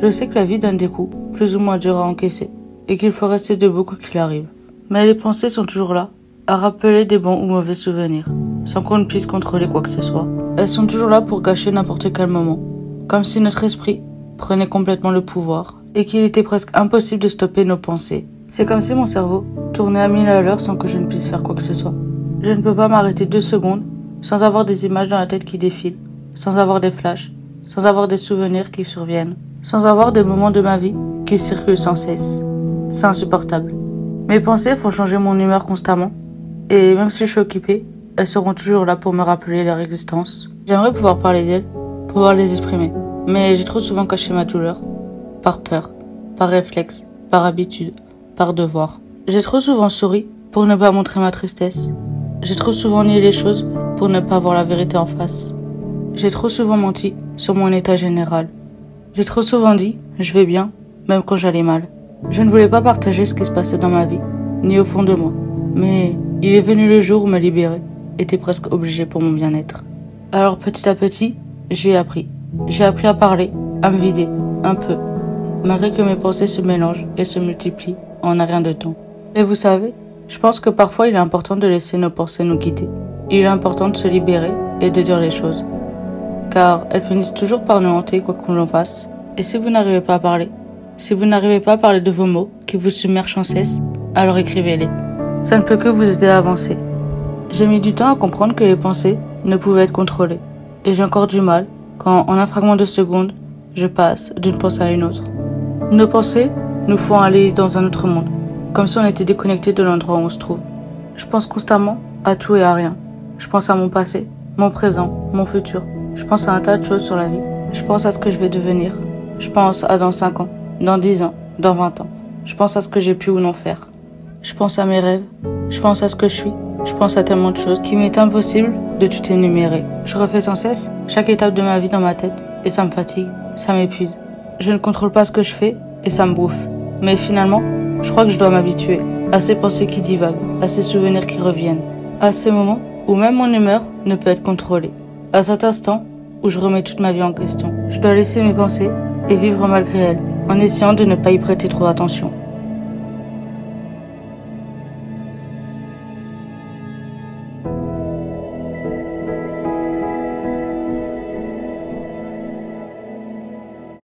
Je sais que la vie donne des coups, plus ou moins durs à encaisser, et qu'il faut rester debout quoi qu'il arrive. Mais les pensées sont toujours là, à rappeler des bons ou mauvais souvenirs, sans qu'on ne puisse contrôler quoi que ce soit. Elles sont toujours là pour gâcher n'importe quel moment, comme si notre esprit prenait complètement le pouvoir, et qu'il était presque impossible de stopper nos pensées. C'est comme si mon cerveau tournait à 1000 à l'heure sans que je ne puisse faire quoi que ce soit. Je ne peux pas m'arrêter 2 secondes sans avoir des images dans la tête qui défilent, sans avoir des flashs, sans avoir des souvenirs qui surviennent, sans avoir des moments de ma vie qui circulent sans cesse. C'est insupportable. Mes pensées font changer mon humeur constamment, et même si je suis occupée, elles seront toujours là pour me rappeler leur existence. J'aimerais pouvoir parler d'elles, pouvoir les exprimer, mais j'ai trop souvent caché ma douleur, par peur, par réflexe, par habitude, par devoir. J'ai trop souvent souri pour ne pas montrer ma tristesse. J'ai trop souvent nié les choses pour ne pas voir la vérité en face. J'ai trop souvent menti sur mon état général. J'ai trop souvent dit « je vais bien », même quand j'allais mal. Je ne voulais pas partager ce qui se passait dans ma vie, ni au fond de moi. Mais il est venu le jour où me libérer était presque obligé pour mon bien-être. Alors petit à petit, j'ai appris. J'ai appris à parler, à me vider, un peu, malgré que mes pensées se mélangent et se multiplient en un rien de temps. Et vous savez, je pense que parfois il est important de laisser nos pensées nous guider. Il est important de se libérer et de dire les choses. Car elles finissent toujours par nous hanter quoi qu'on en fasse. Et si vous n'arrivez pas à parler, si vous n'arrivez pas à parler de vos mots qui vous submergent sans cesse, alors écrivez-les. Ça ne peut que vous aider à avancer. J'ai mis du temps à comprendre que les pensées ne pouvaient être contrôlées. Et j'ai encore du mal quand, en un fragment de seconde, je passe d'une pensée à une autre. Nos pensées nous font aller dans un autre monde, comme si on était déconnecté de l'endroit où on se trouve. Je pense constamment à tout et à rien. Je pense à mon passé, mon présent, mon futur. Je pense à un tas de choses sur la vie. Je pense à ce que je vais devenir. Je pense à dans 5 ans, dans 10 ans, dans 20 ans. Je pense à ce que j'ai pu ou non faire. Je pense à mes rêves. Je pense à ce que je suis. Je pense à tellement de choses qu'il m'est impossible de tout énumérer. Je refais sans cesse chaque étape de ma vie dans ma tête et ça me fatigue, ça m'épuise. Je ne contrôle pas ce que je fais et ça me bouffe. Mais finalement, je crois que je dois m'habituer à ces pensées qui divaguent, à ces souvenirs qui reviennent, à ces moments où même mon humeur ne peut être contrôlée, à cet instant où je remets toute ma vie en question. Je dois laisser mes pensées et vivre malgré elles, en essayant de ne pas y prêter trop attention.